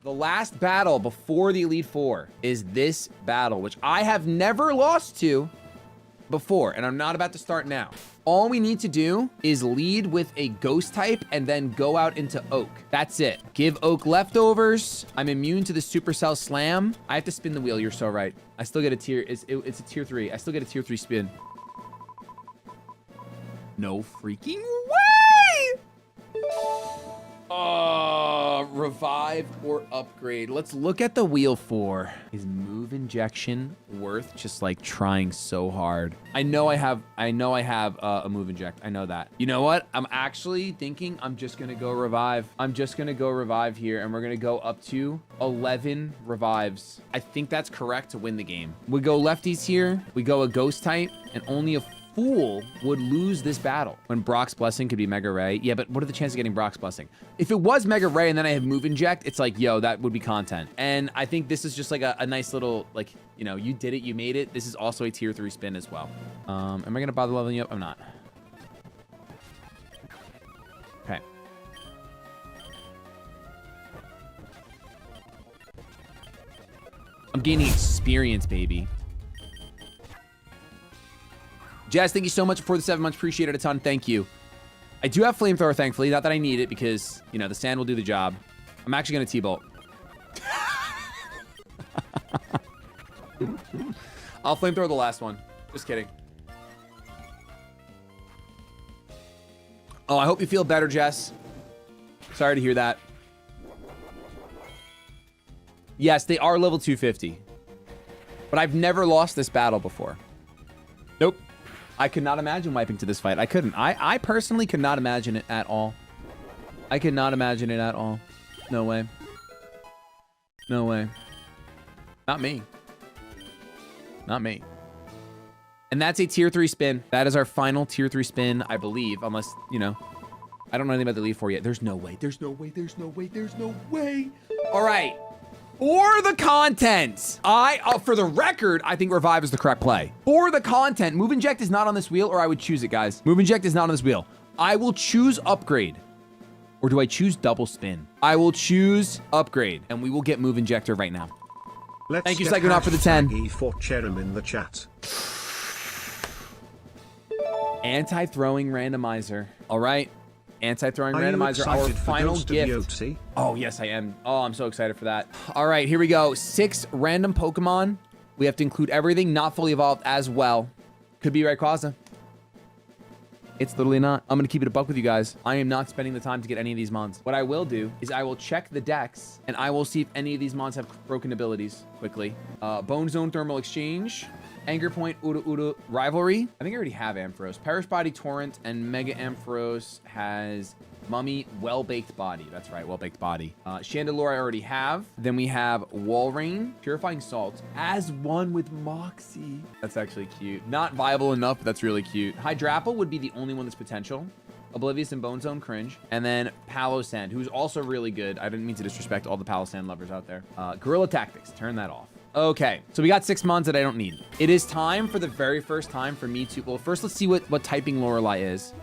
The last battle before the Elite Four is this battle, which I have never lost to before, and I'm not about to start now. All we need to do is lead with a ghost type and then go out into Oak. That's it. Give Oak leftovers. I'm immune to the Supercell Slam. I have to spin the wheel. You're so right. I still get a tier. It's a tier 3. I still get a tier 3 spin. No freaking way! Revive or upgrade. Let's look at the wheel for. Is move injection worth just like trying so hard? I know I have a move inject. I know that. You know what? I'm actually thinking I'm just gonna go revive. I'm just gonna go revive here, and we're gonna go up to 11 revives. I think that's correct to win the game. We go lefties here. We go a ghost type, and only a fool would lose this battle. When Brock's Blessing could be Mega Ray. Yeah, but what are the chances of getting Brock's Blessing? If it was Mega Ray and then I have Move Inject, it's like, yo, that would be content. And I think this is just like a nice little, like, you know, you did it, you made it. This is also a tier 3 spin as well. Am I gonna bother leveling you up? I'm not. Okay. I'm gaining experience, baby. Jazz, thank you so much for the 7 months. Appreciate it a ton. Thank you. I do have Flamethrower, thankfully. Not that I need it because, you know, the sand will do the job. I'm actually going to T-Bolt. I'll Flamethrower the last one. Just kidding. Oh, I hope you feel better, Jess. Sorry to hear that. Yes, they are level 250. But I've never lost this battle before. Nope. I could not imagine wiping to this fight. I couldn't. I personally could not imagine it at all. I could not imagine it at all. No way. No way. Not me. Not me. And that's a tier 3 spin. That is our final tier 3 spin, I believe. Unless, you know, I don't know anything about the Elite Four yet. There's no way. There's no way. There's no way. There's no way. All right. For the content, for the record, I think Revive is the correct play. For the content, Move Inject is not on this wheel, or I would choose it, guys. Move Inject is not on this wheel. I will choose Upgrade. Or do I choose Double Spin? I will choose Upgrade, and we will get Move Injector right now. Thank you, Psychonaut, for the 10. E4 in the chat. Anti-throwing randomizer. All right. Anti-throwing randomizer, our final gift. Oh, yes, I am. Oh, I'm so excited for that. All right, here we go. 6 random Pokemon. We have to include everything not fully evolved as well. Could be Rayquaza. It's literally not. I'm going to keep it a buck with you guys. I am not spending the time to get any of these mons. What I will do is I will check the decks, and I will see if any of these mons have broken abilities quickly. Bone Zone Thermal Exchange. Anger Point, Uda Rivalry. I think I already have Ampharos. Perish Body Torrent and Mega Ampharos has Mummy Well-Baked Body. That's right, Well-Baked Body. Chandelure I already have. Then we have Walrein, Purifying Salt, as one with Moxie. That's actually cute. Not viable enough, but that's really cute. Hydrapple would be the only one that's potential. Oblivious and Bone Zone cringe. And then Palossand, who's also really good. I didn't mean to disrespect all the Palossand lovers out there. Guerrilla Tactics, turn that off. Okay, so we got 6 mons that I don't need. It is time for the very first time for me to... Well, first let's see what typing Lorelei is.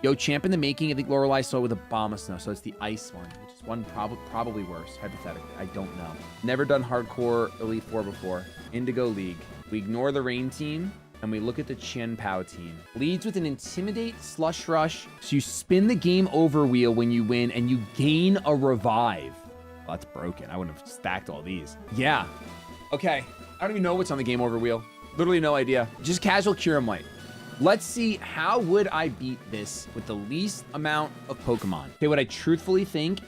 Yo, champ in the making. I think Lorelei saw with a Bomb of Snow, so it's the ice one, which is one probably worse, hypothetically. I don't know. Never done hardcore Elite Four before. Indigo League. We ignore the Rain team, and we look at the Chen Pao team. Leads with an Intimidate, Slush Rush. So you spin the game over wheel when you win, and you gain a Revive. Well, that's broken. I wouldn't have stacked all these. Yeah. Okay, I don't even know what's on the game over wheel. Literally no idea. Just casual Kyurem White. Let's see, how would I beat this with the least amount of Pokemon? Okay, what I truthfully think,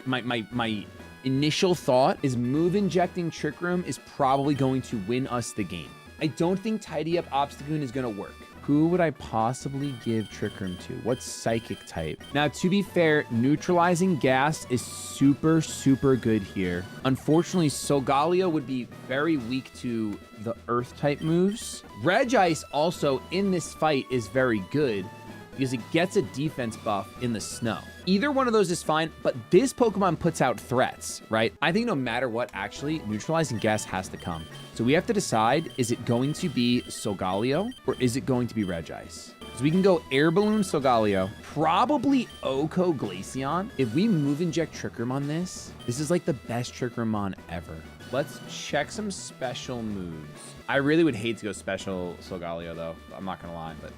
my initial thought is Move Injecting Trick Room is probably going to win us the game. I don't think Tidy Up Obstagoon is gonna work. Who would I possibly give Trick Room to? What Psychic type? Now, to be fair, Neutralizing Gas is super, super good here. Unfortunately, Solgaleo would be very weak to the Earth type moves. Regice also in this fight is very good because it gets a defense buff in the snow. Either one of those is fine, but this Pokemon puts out threats, right? I think no matter what, actually, Neutralizing Gas has to come. So we have to decide, is it going to be Solgaleo or is it going to be Regice? So we can go Air Balloon Solgaleo, probably Oko Glaceon. If we move inject Trick Room on this is like the best Trick Room on ever. Let's check some special moves. I really would hate to go special Solgaleo though. I'm not gonna lie, but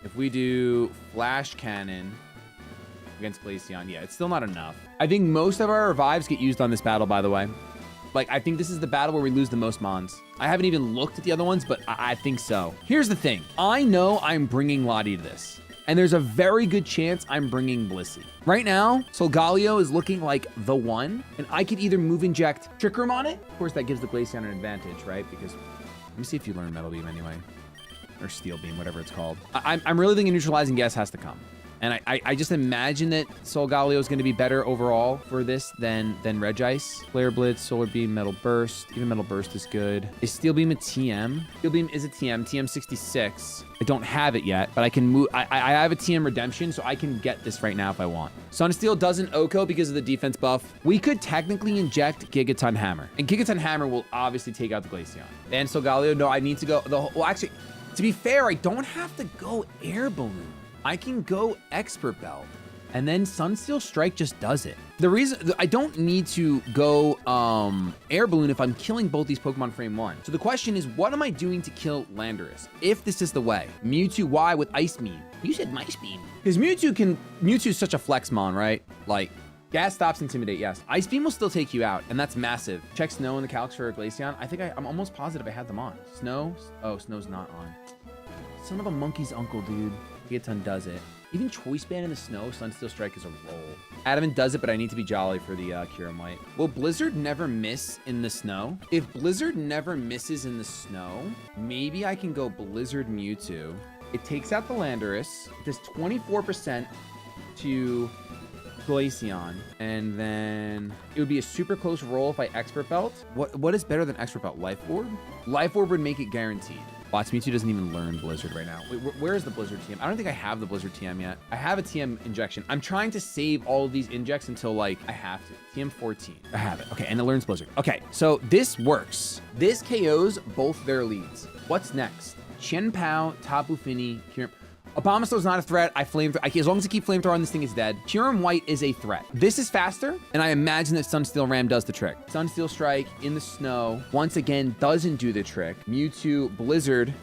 if we do Flash Cannon against Glaceon, yeah, it's still not enough. I think most of our revives get used on this battle, by the way. Like, I think this is the battle where we lose the most mons. I haven't even looked at the other ones, but I think so. Here's the thing. I know I'm bringing Lottie to this, and there's a very good chance I'm bringing Blissey. Right now, Solgaleo is looking like the one, and I could either move inject Trick Room on it. Of course, that gives the Glaceon an advantage, right? Because, let me see if you learn Metal Beam anyway, or Steel Beam, whatever it's called. I'm really thinking Neutralizing Guess has to come. And I just imagine that Solgaleo is going to be better overall for this than Regice. Flare Blitz, Solar Beam, Metal Burst. Even Metal Burst is good. Is Steel Beam a TM? Steel Beam is a TM. TM 66. I don't have it yet, but I can move. I have a TM Redemption, so I can get this right now if I want. Sunsteel doesn't Oko because of the defense buff. We could technically inject Gigaton Hammer. And Gigaton Hammer will obviously take out the Glaceon. And Solgaleo, no, I need to go. Well, actually, to be fair, I don't have to go Air Balloon. I can go Expert Belt, and then Sunsteel Strike just does it. The reason I don't need to go Air Balloon if I'm killing both these Pokemon frame 1. So the question is, what am I doing to kill Landorus? If this is the way. Mewtwo Y with Ice Beam. You said Ice Beam. Because Mewtwo is such a flexmon, right? Like, Gas Stops, Intimidate, yes. Ice Beam will still take you out, and that's massive. Check Snow in the Calx for Glaceon. I think I'm almost positive I had them on. Snow? Oh, Snow's not on. Son of a monkey's uncle, dude. Gigaton does it. Even Choice Band in the snow, Sunsteel Strike is a roll. Adamant does it, but I need to be Jolly for the Kyurem White. Will Blizzard never miss in the snow? If Blizzard never misses in the snow, maybe I can go Blizzard Mewtwo. It takes out the Landorus. It does 24% to Glaceon, and then it would be a super close roll if I Expert Belt. What is better than Expert Belt? Life Orb? Life Orb would make it guaranteed. Watch, Mewtwo doesn't even learn Blizzard right now. Wait, where is the Blizzard TM? I don't think I have the Blizzard TM yet. I have a TM injection. I'm trying to save all of these injects until, like, I have to. TM 14. I have it. Okay, and it learns Blizzard. Okay, so this works. This KOs both their leads. What's next? Chien-Pao, Tapu Fini, Kyurem. Abomasnow is not a threat. As long as I keep Flamethrower on this thing, is dead. Kyurem White is a threat. This is faster, and I imagine that Sunsteel Ram does the trick. Sunsteel Strike in the snow, once again, doesn't do the trick. Mewtwo, Blizzard,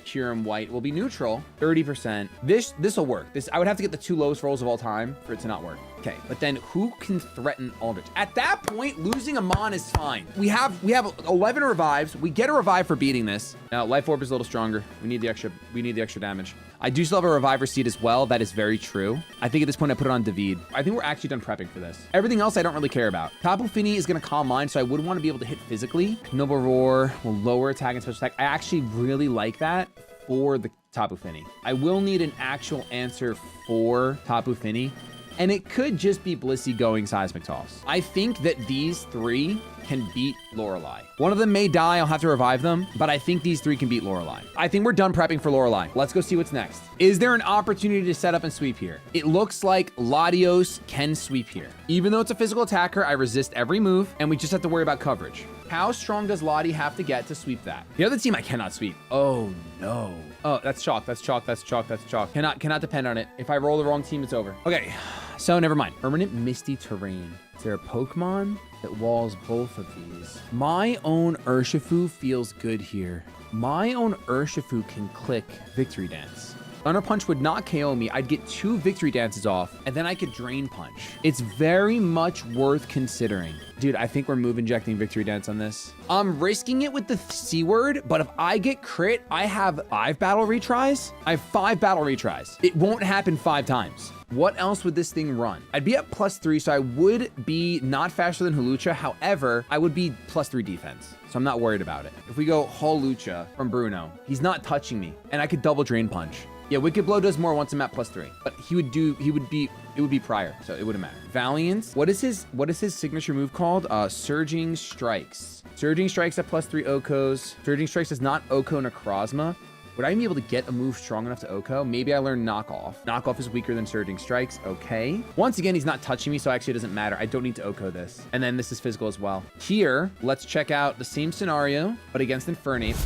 Kyurem White will be neutral, 30%. This will work. I would have to get the 2 lowest rolls of all time for it to not work. Okay, but then who can threaten Aldrich? At that point, losing a Mon is fine. We have 11 revives. We get a revive for beating this. Now, Life Orb is a little stronger. We need the extra damage. I do still have a Reviver Seed as well. That is very true. I think at this point I put it on David. I think we're actually done prepping for this. Everything else I don't really care about. Tapu Fini is going to calm mine, so I would want to be able to hit physically. Noble Roar will lower attack and special attack. I actually really like that for the Tapu Fini. I will need an actual answer for Tapu Fini, and it could just be Blissey going Seismic Toss. I think that these 3 can beat Lorelei. One of them may die, I'll have to revive them, but I think these 3 can beat Lorelei. I think we're done prepping for Lorelei. Let's go see what's next. Is there an opportunity to set up and sweep here? It looks like Latios can sweep here. Even though it's a physical attacker, I resist every move, and we just have to worry about coverage. How strong does Lottie have to get to sweep that? The other team I cannot sweep. Oh no. Oh, that's chalk, that's chalk, that's chalk, that's chalk. Cannot depend on it. If I roll the wrong team, it's over. Okay, so never mind. Permanent Misty Terrain. Is there a Pokemon that walls both of these? My own Urshifu feels good here. My own Urshifu can click Victory Dance. Thunder Punch would not KO me. I'd get 2 Victory Dances off, and then I could Drain Punch. It's very much worth considering. Dude, I think we're move injecting Victory Dance on this. I'm risking it with the C word, but if I get crit, I have 5 battle retries. I have 5 battle retries. It won't happen 5 times. What else would this thing run? I'd be at +3, so I would be not faster than Hawlucha. However, I would be +3 defense, so I'm not worried about it. If we go Hawlucha from Bruno, he's not touching me, and I could double Drain Punch. Yeah, Wicked Blow does more once I'm at +3, but it would be prior, so it wouldn't matter. Valiant, what is his signature move called? Surging Strikes. Surging Strikes at +3 Okos. Surging Strikes is not Oko Necrozma. Would I be able to get a move strong enough to Oko? Maybe I learn Knock Off. Knock Off is weaker than Surging Strikes. Okay. Once again, he's not touching me, so actually it doesn't matter. I don't need to Oko this. And then this is physical as well. Here, let's check out the same scenario, but against Infernape.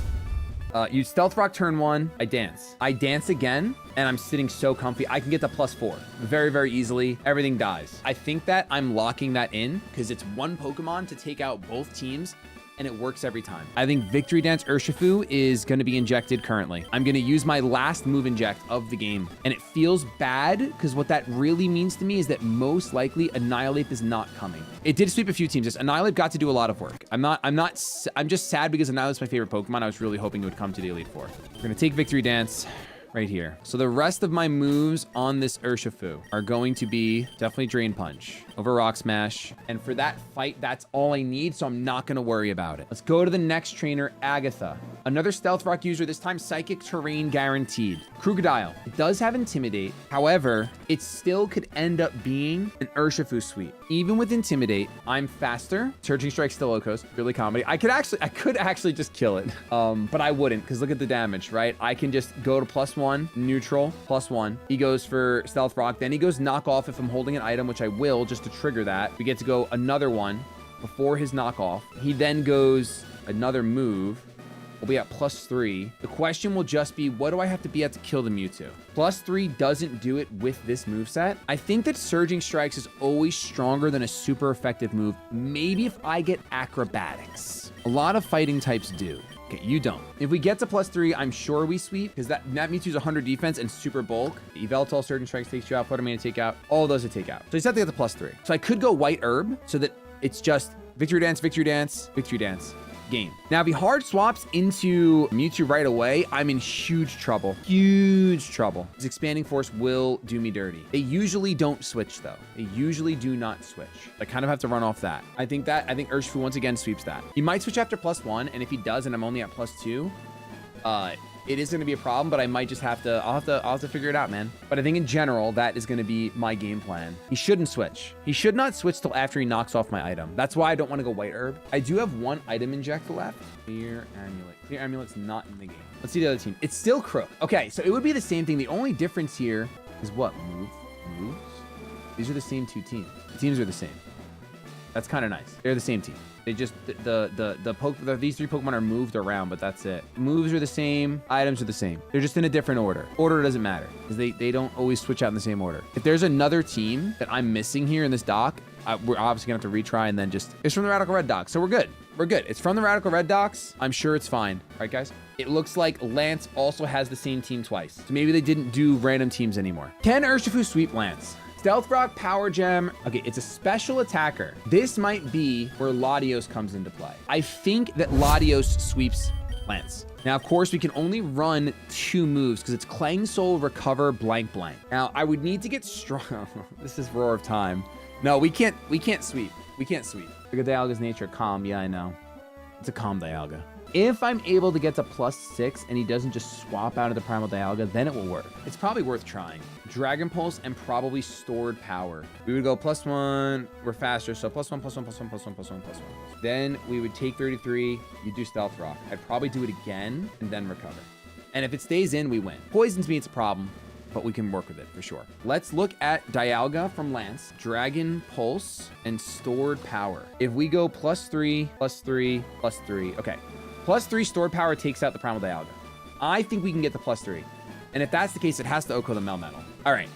You Stealth Rock turn 1. I dance. I dance again, and I'm sitting so comfy. I can get to +4 very, very easily. Everything dies. I think that I'm locking that in because it's one Pokemon to take out both teams, and it works every time. I think Victory Dance Urshifu is going to be injected currently. I'm going to use my last move inject of the game, and it feels bad because what that really means to me is that most likely Annihilate is not coming. It did sweep a few teams. This Annihilate got to do a lot of work. I'm just sad because Annihilate's my favorite Pokemon. I was really hoping it would come to the Elite Four. We're going to take Victory Dance right here. So the rest of my moves on this Urshifu are going to be definitely Drain Punch over Rock Smash. And for that fight, that's all I need, so I'm not gonna worry about it. Let's go to the next trainer, Agatha. Another Stealth Rock user, this time Psychic Terrain guaranteed. Krookodile. It does have Intimidate. However, it still could end up being an Urshifu sweep. Even with Intimidate, I'm faster. Surging Strike still Locos, really comedy. I could actually just kill it. But I wouldn't, because look at the damage, right? I can just go to +1, neutral, +1. He goes for Stealth Rock, then he goes Knock Off if I'm holding an item, which I will, just to trigger that. We get to go another one before his knockoff. He then goes another move. We'll be at +3. The question will just be, what do I have to be at to kill the Mewtwo? +3 doesn't do it with this moveset. I think that Surging Strikes is always stronger than a super effective move. Maybe if I get Acrobatics. A lot of fighting types do. Okay, you don't. If we get to +3, I'm sure we sweep because that Mewtwo's 100 defense and super bulk. Yveltal, Surging Strikes takes you out, Flutter Mane take out, all of those to take out. So you just have to get to +3. So I could go White Herb so that it's just Victory Dance, Victory Dance, Victory Dance. Game. Now, if he hard swaps into Mewtwo right away, I'm in huge trouble. Huge trouble. His Expanding Force will do me dirty. They usually don't switch, though. They usually do not switch. I kind of have to run off that. I think Urshifu once again sweeps that. He might switch after +1, and if he does, and I'm only at +2, it is going to be a problem, but I might just have to, I'll have to figure it out, man. But I think in general, that is going to be my game plan. He shouldn't switch. He should not switch till after he knocks off my item. That's why I don't want to go White Herb. I do have one item inject left. Clear Amulet. Clear Amulet's not in the game. Let's see the other team. It's still Crook. Okay, so it would be the same thing. The only difference here is what? Moves? These are the same two teams. The teams are the same. That's kind of nice. They're the same team. They just, these three Pokemon are moved around, but that's it. Moves are the same. Items are the same. They're just in a different order. Order doesn't matter because they don't always switch out in the same order. If there's another team that I'm missing here in this dock, we're obviously gonna have to retry and then just, it's from the Radical Red dock. So we're good. We're good. It's from the Radical Red docks. I'm sure it's fine. All right, guys. It looks like Lance also has the same team twice. So maybe they didn't do random teams anymore. Can Urshifu sweep Lance? Stealth Rock, Power Gem. Okay, it's a special attacker. This might be where Latios comes into play. I think that Latios sweeps Lance. Now, of course, we can only run 2 moves because it's Clang Soul, Recover, blank, blank. Now, I would need to get strong. This is Roar of Time. No, we can't sweep. We can't sweep. Look at Dialga's nature, calm. Yeah, I know. It's a calm Dialga. If I'm able to get to +6 and he doesn't just swap out of the Primal Dialga, then it will work. It's probably worth trying. Dragon Pulse and probably Stored Power. We would go +1. We're faster, so +1, +1, +1, +1, +1, +1. Then we would take 33. You do Stealth Rock. I'd probably do it again and then recover. And if it stays in, we win. Poisons me, it's a problem, but we can work with it for sure. Let's look at Dialga from Lance, Dragon Pulse, and Stored Power. If we go +3, +3, +3, okay. +3 Stored Power takes out the Primal Dialga. I think we can get the +3. And if that's the case, it has to Oko the Melmetal. All right.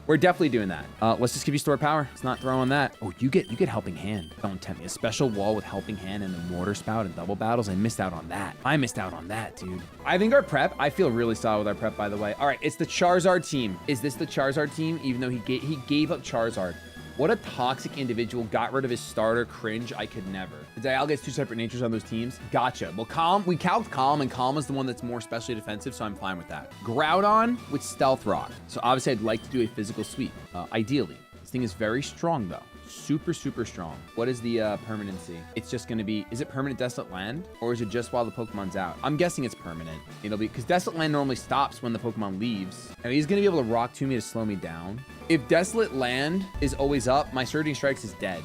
We're definitely doing that. Let's just give you Stored Power. It's not throwing that. Oh, you get Helping Hand. Don't tempt me. A special wall with Helping Hand and the Water Spout and double battles. I missed out on that. Dude. I think our prep, I feel really solid with our prep, by the way. All right, it's the Charizard team. Is this the Charizard team? Even though he gave up Charizard. What a toxic individual. Got rid of his starter. Cringe. I could never. The Dialga has 2 separate natures on those teams. Gotcha. Well, Calm, we calced Calm, and Calm is the one that's more specially defensive, so I'm fine with that. Groudon with Stealth Rock. So obviously I'd like to do a physical sweep, ideally. This thing is very strong, though. Super, super strong. What is the permanency? It's just going to be, is it permanent Desolate Land? Or is it just while the Pokemon's out? I'm guessing it's permanent. It'll be, because Desolate Land normally stops when the Pokemon leaves. And he's going to be able to Rock to me to slow me down. If Desolate Land is always up, my Surging Strikes is dead,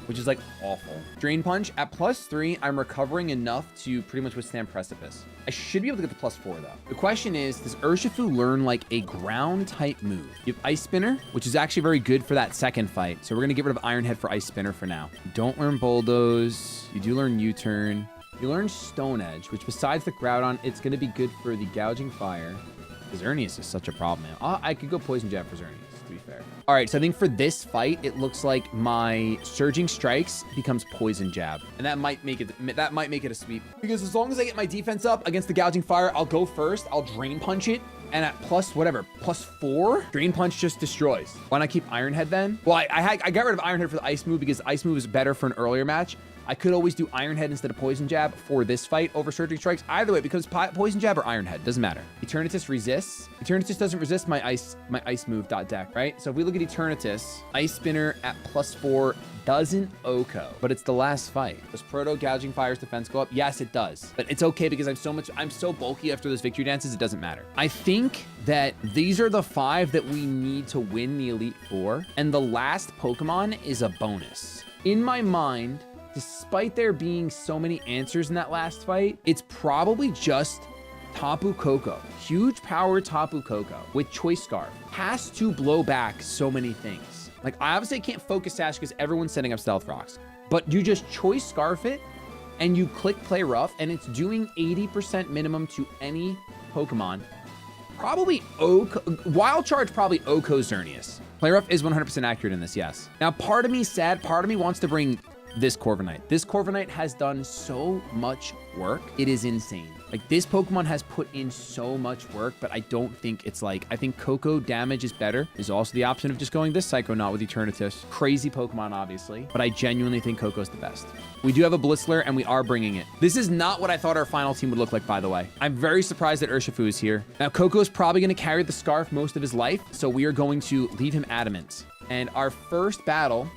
which is like awful. Drain Punch at +3, I'm recovering enough to pretty much withstand Precipice. I should be able to get the +4 though. The question is, does Urshifu learn like a ground type move? You have Ice Spinner, which is actually very good for that second fight. So we're gonna get rid of Iron Head for Ice Spinner for now. You don't learn Bulldoze. You do learn U-Turn. You learn Stone Edge, which besides the Groudon, it's going to be good for the Gouging Fire. Xerneas is such a problem, man. I could go Poison Jab for Xerneas, to be fair. All right, so I think for this fight, it looks like my Surging Strikes becomes Poison Jab. And that might make it a sweep. Because as long as I get my defense up against the Gouging Fire, I'll go first. I'll Drain Punch it. And at +4, Drain Punch just destroys. Why not keep Iron Head then? Well, I got rid of Iron Head for the Ice move because Ice move is better for an earlier match. I could always do Iron Head instead of Poison Jab for this fight over Surging Strikes. Either way, because Poison Jab or Iron Head, doesn't matter. Eternatus resists. Eternatus doesn't resist my ice move deck, right? So if we look at Eternatus, Ice Spinner at +4 doesn't OHKO, but it's the last fight. Does Proto Gouging Fire's defense go up? Yes, it does. But it's okay because I'm so bulky after those victory dances, it doesn't matter. I think that these are the 5 that we need to win the Elite Four, and the last Pokemon is a bonus. In my mind, despite there being so many answers in that last fight, it's probably just Tapu Koko. Huge power Tapu Koko with Choice Scarf has to blow back so many things. Like, I obviously can't Focus Sash because everyone's setting up Stealth Rocks, but you just Choice Scarf it and you click Play Rough and it's doing 80% minimum to any Pokemon. Probably Wild Charge, probably OHKO Xerneas. Play Rough is 100% accurate in this, yes. Now, part of me is sad, part of me wants to bring this Corviknight. This Corviknight has done so much work. It is insane. Like, this Pokemon has put in so much work, but I don't think it's like, I think Koko damage is better. There's also the option of just going this Psychonaut with Eternatus. Crazy Pokemon, obviously, but I genuinely think Koko's the best. We do have a Blitzler, and we are bringing it. This is not what I thought our final team would look like, by the way. I'm very surprised that Urshifu is here. Now, Koko's probably going to carry the Scarf most of his life, so we are going to leave him Adamant. And our first battle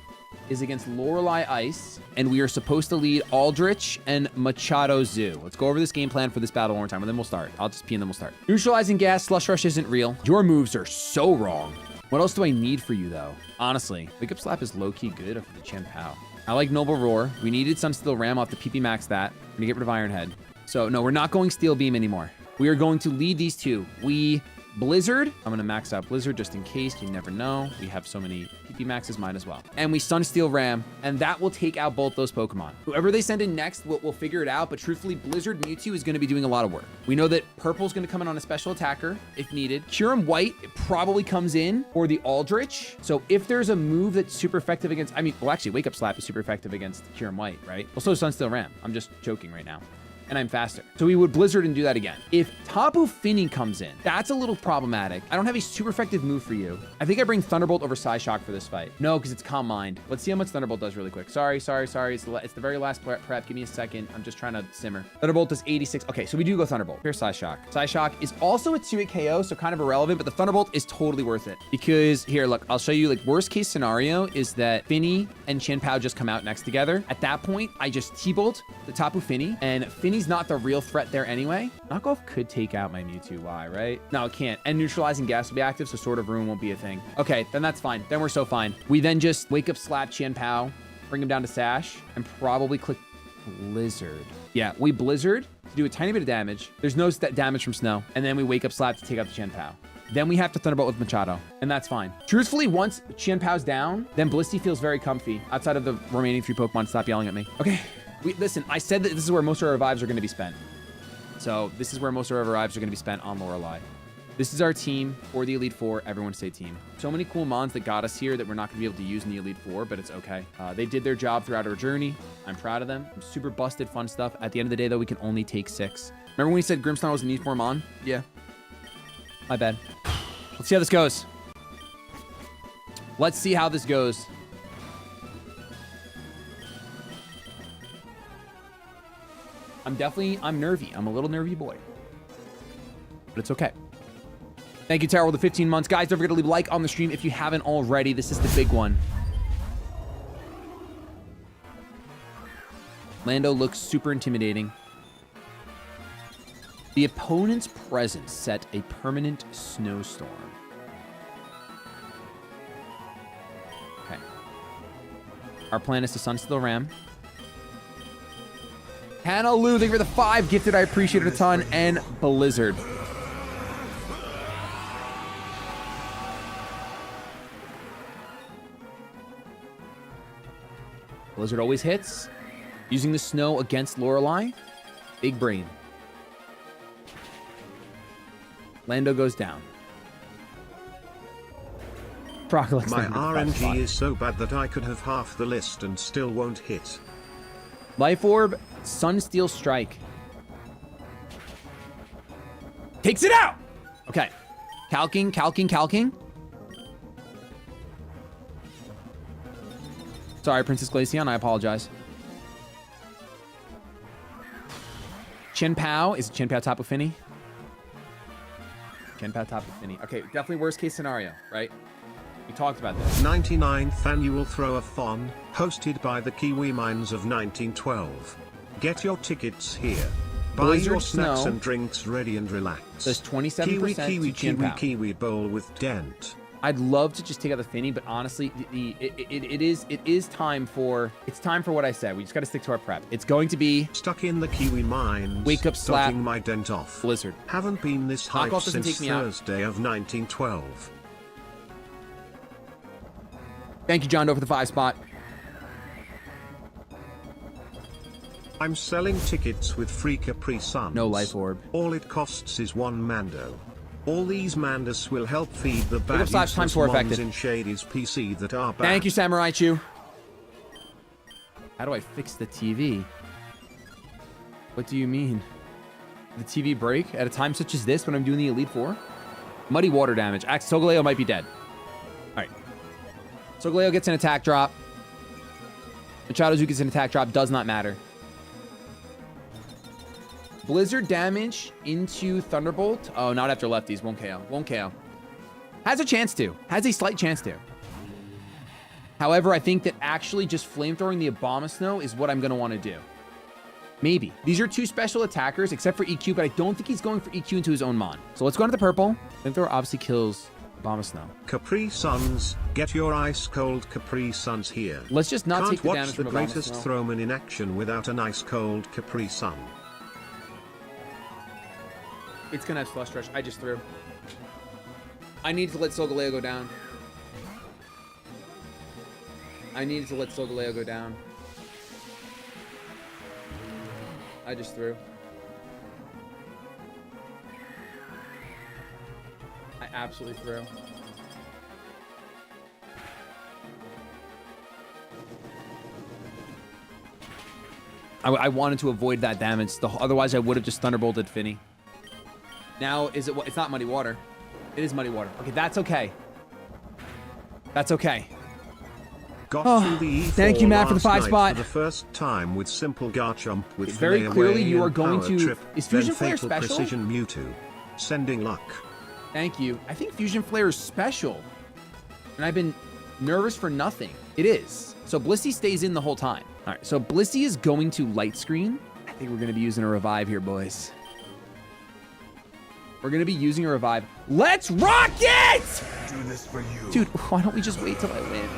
is against Lorelei Ice, and we are supposed to lead Aldrich and Machado Zoo. Let's go over this game plan for this battle one more time, and then we'll start. I'll just pee and then we'll start. Neutralizing Gas, Slush Rush isn't real. Your moves are so wrong. What else do I need for you, though? Honestly, Wake Up Slap is low-key good for the Chien-Pao. I like Noble Roar. We needed Sunsteel Ram. I'll have to PP max that. I'm gonna get rid of Iron Head. So, no, we're not going Steel Beam anymore. We are going to lead these two. We Blizzard. I'm going to max out Blizzard just in case. You never know. We have so many PP maxes, might as well. And we Sunsteel Ram, and that will take out both those Pokemon. Whoever they send in next, we'll figure it out. But truthfully, Blizzard Mewtwo is going to be doing a lot of work. We know that Purple's going to come in on a special attacker if needed. Kyurem White probably comes in for the Aldrich. So if there's a move that's super effective against, well, actually, Wake Up Slap is super effective against Kyurem White, right? Also, Sunsteel Ram. I'm just joking right now. And I'm faster. So we would Blizzard and do that again. If Tapu Fini comes in, that's a little problematic. I don't have a super effective move for you. I think I bring Thunderbolt over Psyshock for this fight. No, because it's Calm Mind. Let's see how much Thunderbolt does really quick. Sorry. It's the very last prep. Give me a second. I'm just trying to simmer. Thunderbolt does 86. Okay, so we do go Thunderbolt. Here's Psyshock. Psyshock is also a 2-hit KO, so kind of irrelevant, but the Thunderbolt is totally worth it. Because here, look, I'll show you, like, worst case scenario is that Fini and Chien-Pao just come out next together. At that point, I just T-Bolt the Tapu Fini, and Fini's not the real threat there anyway. Knockoff could take out my Mewtwo Y, right? No, it can't. And Neutralizing Gas will be active, so Sword of Ruin won't be a thing. Okay, then that's fine. Then we're so fine. We then just Wake Up Slap Chien-Pao, bring him down to Sash, and probably click Blizzard. Yeah, we Blizzard to do a tiny bit of damage. There's no damage from Snow. And then we Wake Up Slap to take out the Chien-Pao. Then we have to Thunderbolt with Machado, and that's fine. Truthfully, once Chien-Pao's down, then Blisty feels very comfy outside of the remaining 3 Pokemon. Stop yelling at me. Okay, listen, I said that this is where most of our revives are going to be spent. So this is where most of our revives are going to be spent on Lorelei. This is our team for the Elite Four. Everyone stay team. So many cool mons that got us here that we're not going to be able to use in the Elite Four, but it's okay. They did their job throughout our journey. I'm proud of them. Super busted, fun stuff. At the end of the day, though, we can only take 6. Remember when we said Grimmsnarl was an Elite Four mon? Yeah. My bad. Let's see how this goes. Let's see how this goes. I'm nervy. I'm a little nervy boy. But it's okay. Thank you, Tara, with the 15 months. Guys, don't forget to leave a like on the stream if you haven't already. This is the big one. Lando looks super intimidating. The opponent's presence set a permanent snowstorm. Okay. Our plan is to Sunsteel Ram. Hannah Lou, thank you for the 5 gifted. I appreciate it a ton. And Blizzard. Blizzard always hits. Using the snow against Lorelei. Big brain. Lando goes down. Brock looks My like RNG is so bad that I could have half the list and still won't hit. Life Orb, Sunsteel Strike. Takes it out! Okay. Calking, calking, calking. Sorry, Princess Glaceon, I apologize. Chin Pao. Is it Chin Pao Tapu Fini? Chin Pao Tapu Fini. Okay, definitely worst case scenario, right? We talked about this. 99th Annual Throw-a-thon, hosted by the Kiwi Mines of 1912. Get your tickets here. Buy Blizzard your snacks Snow. And drinks ready and relax. There's 27% Kiwi, to kiwi, Chin kiwi, Pao. kiwi bowl with dent. I'd love to just take out the Finny, but honestly, it is time for what I said. We just got to stick to our prep. It's going to be Stuck in the Kiwi Mines. Wake Up Slap. Docking my dent off. Blizzard. Haven't been this hype Knockoff doesn't since take me out. Thursday of 1912. Thank you, John Doe, for the 5 spot. I'm selling tickets with free Capri Suns. No Life Orb. All it costs is 1 Mando. All these Mandas will help feed the Up bad slash times 4 useless mons effective. in Shady's PC that are bad. Thank you, Samurai Chew. How do I fix the TV? What do you mean? The TV break at a time such as this when I'm doing the Elite Four? Muddy water damage. Sogaleo might be dead. All right. Sogaleo gets an attack drop. Machado Zoo gets an attack drop. Does not matter. Blizzard damage into Thunderbolt. Oh, not after lefties. Won't KO. Won't KO. Has a chance to. Has a slight chance to. However, I think that actually just flamethrowing the Abomasnow is what I'm going to want to do. Maybe. These are 2 special attackers, except for EQ, but I don't think he's going for EQ into his own Mon. So let's go into the purple. Flamethrower obviously kills Abomasnow. Capri Suns, get your ice cold Capri Suns here. Let's just not Can't take the watch damage the from greatest Abomasnow. Throwman in action without an ice cold Capri Sun. It's going to have Slush Rush. I just threw. I need to let Solgaleo go down. I needed to let Solgaleo go down. I just threw. I absolutely threw. I wanted to avoid that damage. Otherwise, I would have just Thunderbolted Finny. Now, is it? It's not Muddy Water. It is Muddy Water. Okay, that's okay. That's okay. Got through the E4 thank you, Matt, for the 5 last spot. night For the first time with simple Garchomp with Very Fillet clearly, away you are and going power to- Trip, is Fusion then Flare fatal special? Precision Mewtwo. Sending luck. Thank you. I think Fusion Flare is special. And I've been nervous for nothing. It is. So Blissey stays in the whole time. All right, so Blissey is going to Light Screen. I think we're going to be using a Revive here, boys. We're going to be using a Revive. Let's rock it! Do this for you. Dude, why don't we just wait till I win?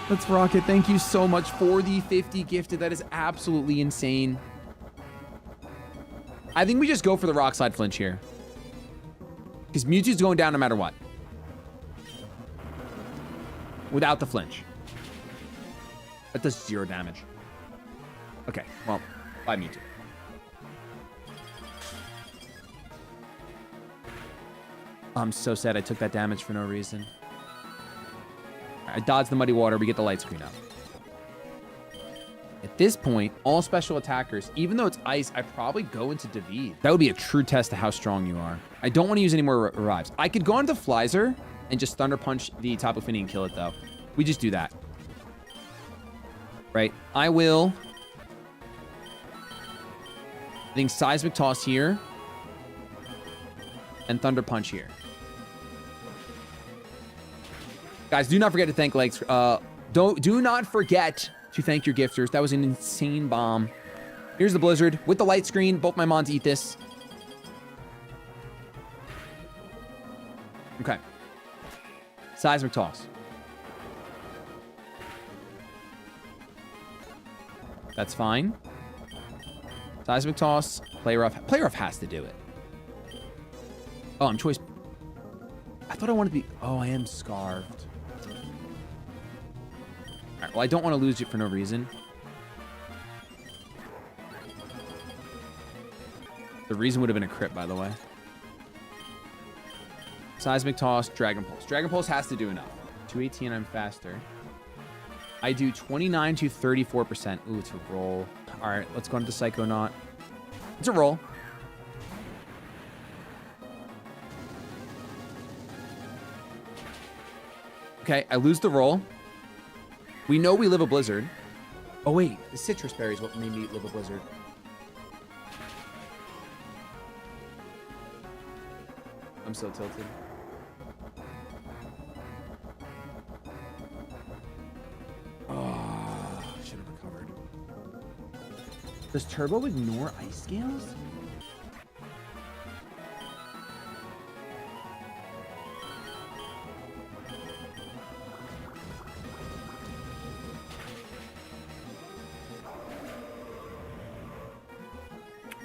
Let's rock it. Thank you so much for the 50 gifted. That is absolutely insane. I think we just go for the Rock Slide flinch here. Because Mewtwo's going down no matter what. Without the flinch. That does 0 damage. Okay, well, bye Mewtwo. I'm so sad I took that damage for no reason. I dodge the Muddy Water, we get the Light Screen up. At this point, all special attackers, even though it's ice, I probably go into David. That would be a true test of how strong you are. I don't want to use any more revives. I could go into Flyzer and just Thunder Punch the Tapu Fini and kill it, though. We just do that. Right? I will... I think Seismic Toss here. And Thunder Punch here. Guys, do not forget to thank Legs. Do not forget to thank your gifters. That was an insane bomb. Here's the Blizzard with the Light Screen. Both my Mons eat this. Okay. Seismic Toss. That's fine. Seismic Toss. Play Rough. Play Rough has to do it. Oh, I'm choice. I thought I wanted to be... Oh, I am Scarved. All right, well, I don't want to lose it for no reason. The reason would have been a crit, by the way. Seismic Toss, Dragon Pulse. Dragon Pulse has to do enough. 218, I'm faster. I do 29 to 34%. Ooh, it's a roll. All right, let's go into Psychonaut. It's a roll. Okay, I lose the roll. We know we live a blizzard. Oh, wait. The citrus berry is what made me live a blizzard. I'm so tilted. Oh, should have recovered. Does Turbo ignore Ice Scales?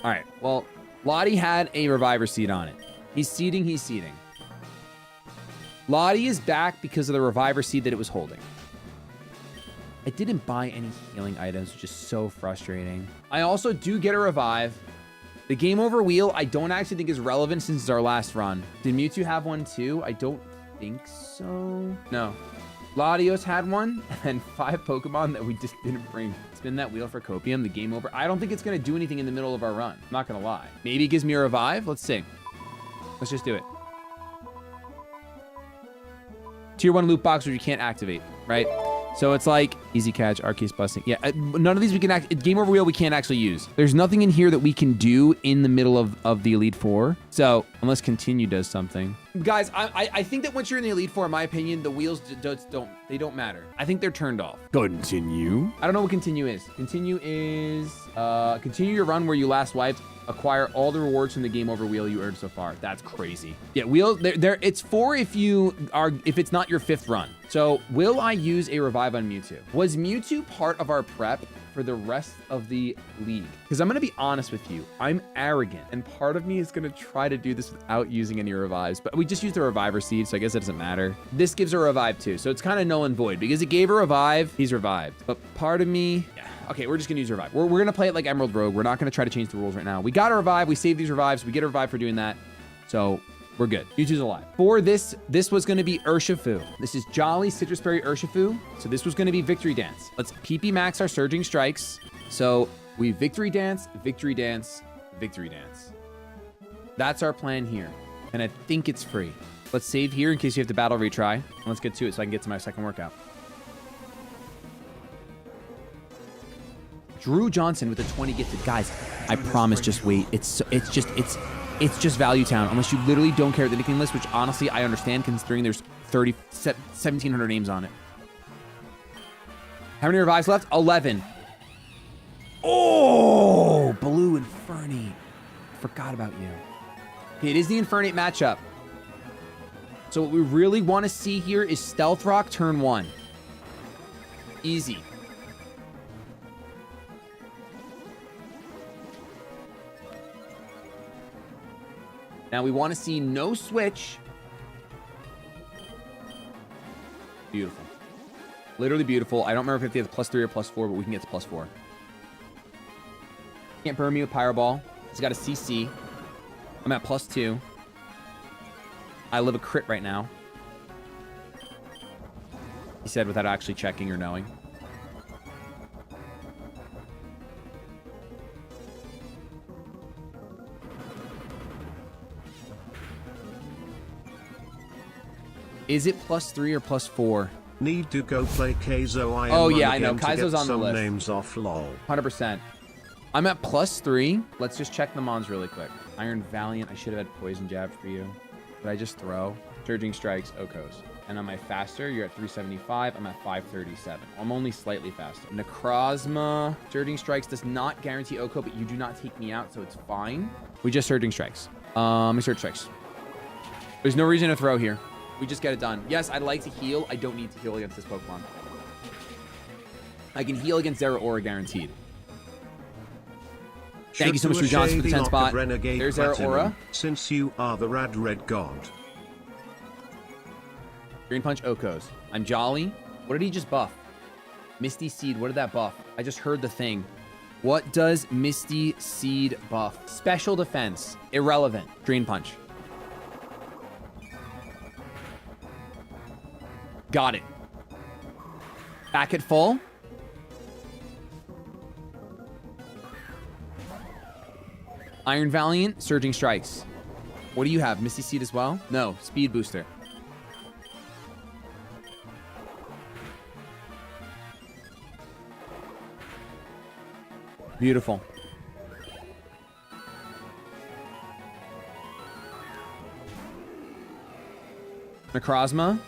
All right, well, Lottie had a Reviver Seed on it. He's seeding, he's seeding. Lottie is back because of the Reviver Seed that it was holding. I didn't buy any healing items, which is so frustrating. I also do get a revive. The game over wheel, I don't actually think is relevant since it's our last run. Did Mewtwo have one too? I don't think so. No. Latios had one, and 5 Pokemon that we just didn't bring. Spin that wheel for Copium, the game over. I don't think it's going to do anything in the middle of our run. I'm not going to lie. Maybe it gives me a revive. Let's see. Let's just do it. Tier 1 loot box, which you can't activate, right? So it's like easy catch, Arceus busting. Yeah, none of these we can game over wheel we can't actually use. There's nothing in here that we can do in the middle of the Elite Four. So unless continue does something. Guys, I think that once you're in the Elite Four, in my opinion, the wheels don't matter. I think they're turned off. Continue? I don't know what continue is. Continue is continue your run where you last wiped. Acquire all the rewards from the game over wheel you earned so far. That's crazy. Yeah, wheel, it's 4 if it's not your 5th run. So will I use a revive on Mewtwo? Was Mewtwo part of our prep for the rest of the league? Because I'm going to be honest with you, I'm arrogant, and part of me is going to try to do this without using any revives, but we just used a Reviver Seed, so I guess it doesn't matter. This gives a revive too, so it's kind of null and void because it gave a revive, he's revived. But part of me, yeah. Okay, we're just gonna use revive. We're gonna play it like Emerald Rogue. We're not gonna try to change the rules right now. We got a revive, we saved these revives, we get a revive for doing that. So we're good. Mewtwo's alive. For this was gonna be Urshifu. This is Jolly Citrus Berry Urshifu. So this was gonna be Victory Dance. Let's PP max our Surging Strikes. So we Victory Dance, Victory Dance, Victory Dance. That's our plan here. And I think it's free. Let's save here in case you have to battle retry. And let's get to it so I can get to my second workout. Drew Johnson with a 20 gifted. Guys, I promise, just wait. It's just Value Town. Unless you literally don't care at the nickname list, which honestly I understand considering there's 1,700 names on it. How many revives left? 11. Oh, Blue Infernape. Forgot about you. Okay, it is the Infernape matchup. So what we really want to see here is Stealth Rock turn 1. Easy. Now we want to see no switch. Beautiful. Literally beautiful. I don't remember if they have +3 or +4, but we can get to +4. Can't burn me with Pyro Ball. He's got a CC. I'm at +2. I live a crit right now. He said without actually checking or knowing. Is it +3 or +4? Need to go play Kaizo. Oh yeah, I know. Kaizo's on the list. Names off, lol. 100%. I'm at +3. Let's just check the mons really quick. Iron Valiant. I should have had Poison Jab for you. Did I just throw? Surging Strikes, Okos. And am I faster? You're at 375. I'm at 537. I'm only slightly faster. Necrozma. Surging Strikes does not guarantee Oko, but you do not take me out, so it's fine. We just Surging Strikes. We Surge Strikes. There's no reason to throw here. We just get it done. Yes, I'd like to heal. I don't need to heal against this Pokemon. I can heal against Zeraora guaranteed. Thank you so much for Johnson for the 10 spot. There's Zeraora. Since you are the Rad Red God. Green Punch Okos. I'm Jolly. What did he just buff? Misty Seed. What did that buff? I just heard the thing. What does Misty Seed buff? Special defense. Irrelevant. Drain Punch. Got it. Back at full. Iron Valiant, Surging Strikes. What do you have? Misty Seed as well? No, Speed Booster. Beautiful. Necrozma.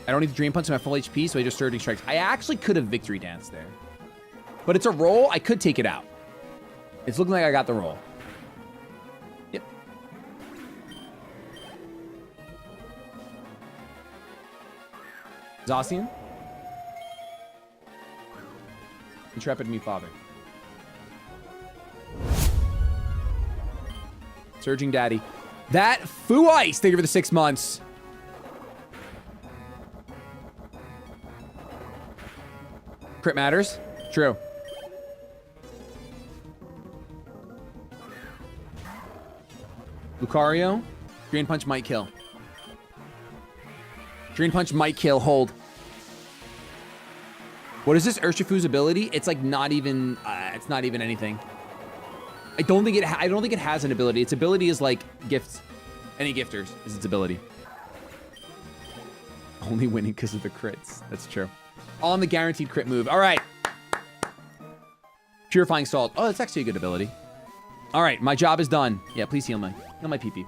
I don't need to Drain Punch to my full HP, so I just Surging Strikes. I actually could have Victory Dance there. But it's a roll. I could take it out. It's looking like I got the roll. Yep. Zacian. Intrepid Me Father. Surging Daddy. That Foo Ice. Thank you for the 6 months. Crit matters. True. Lucario. Drain Punch might kill. Drain Punch might kill. Hold. What is this Urshifu's ability? It's like not even. It's not even anything. I don't think it. I don't think it has an ability. Its ability is like gifts. Any gifters is its ability. Only winning because of the crits. That's true. All on the guaranteed crit move. All right. Purifying Salt. Oh, that's actually a good ability. All right, my job is done. Yeah, please heal my PP.